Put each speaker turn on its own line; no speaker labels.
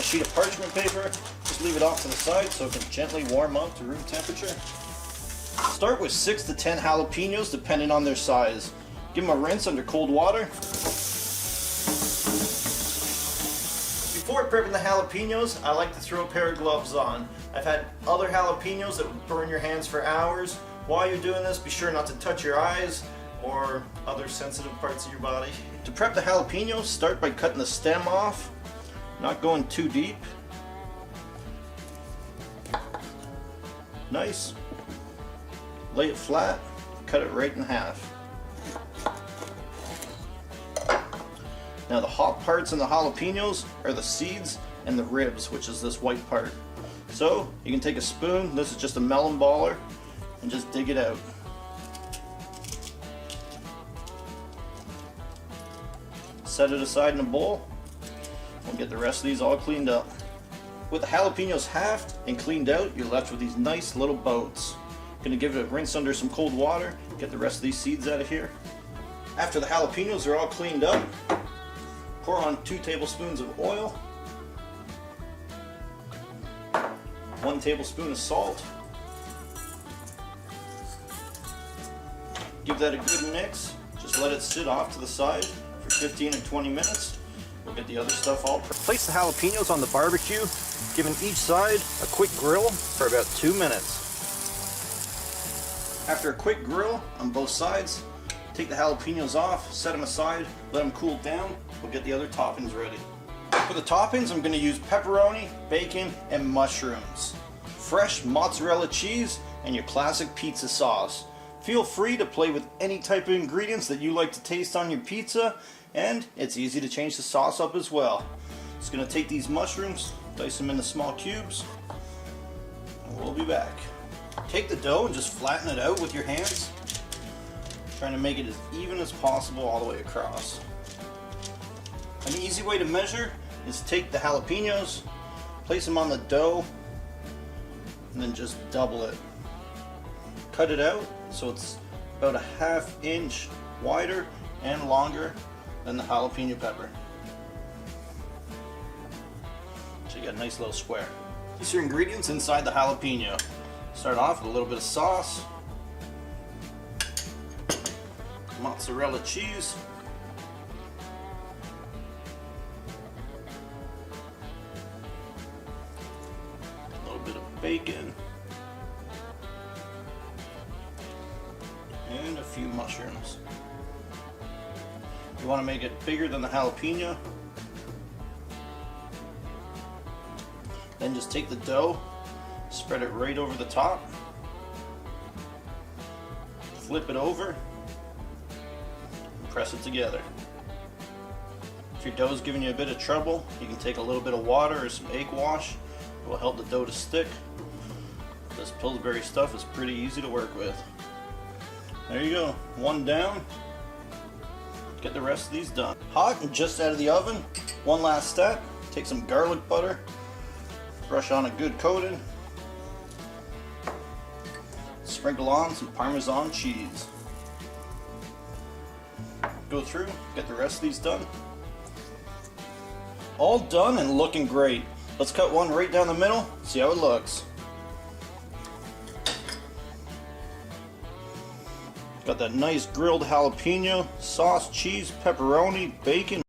a sheet of parchment paper, just leave it off to the side so it can gently warm up to room temperature. Start with 6 to 10 jalapenos depending on their size. Give them a rinse under cold water. Before prepping the jalapenos, I like to throw a pair of gloves on. I've had other jalapenos that would burn your hands for hours. While you're doing this, be sure not to touch your eyes or other sensitive parts of your body. To prep the jalapenos, start by cutting the stem off, not going too deep. Nice. Lay it flat, cut it right in half. Now the hot parts in the jalapenos are the seeds and the ribs, which is this white part. So you can take a spoon, this is just a melon baller, and just dig it out. Set it aside in a bowl. We'll get the rest of these all cleaned up. With the jalapenos halved and cleaned out, you're left with these nice little boats. Gonna give it a rinse under some cold water, get the rest of these seeds out of here. After the jalapenos are all cleaned up, pour on 2 tablespoons of oil, 1 tablespoon of salt. Give that a good mix. Just let it sit off to the side for 15 or 20 minutes. We'll get the other stuff all prepped. Place the jalapenos on the barbecue, giving each side a quick grill for about 2 minutes. After a quick grill on both sides, take the jalapenos off, set them aside, let them cool down. We'll get the other toppings ready. For the toppings, I'm going to use pepperoni, bacon, and mushrooms. Fresh mozzarella cheese, and your classic pizza sauce. Feel free to play with any type of ingredients that you like to taste on your pizza, and it's easy to change the sauce up as well. Just going to take these mushrooms, dice them into small cubes, and we'll be back. Take the dough and just flatten it out with your hands, trying to make it as even as possible all the way across. An easy way to measure is take the jalapenos, place them on the dough, and then just double it. Cut it out so it's about a ½ inch wider and longer than the jalapeno pepper. So you got a nice little square. These are your ingredients inside the jalapeno. Start off with a little bit of sauce, mozzarella cheese, a little bit of bacon, and a few mushrooms. You want to make it bigger than the jalapeno. Then just take the dough, spread it right over the top, flip it over, and press it together. If your dough is giving you a bit of trouble, you can take a little bit of water or some egg wash. It will help the dough to stick. This Pillsbury stuff is pretty easy to work with. There you go, one down. Get the rest of these done. Hot and just out of the oven. One last step, take some garlic butter, brush on a good coating, sprinkle on some Parmesan cheese. Go through, get the rest of these done. All done and looking great. Let's cut one right down the middle, see how it looks. Got that nice grilled jalapeno, sauce, cheese, pepperoni, bacon.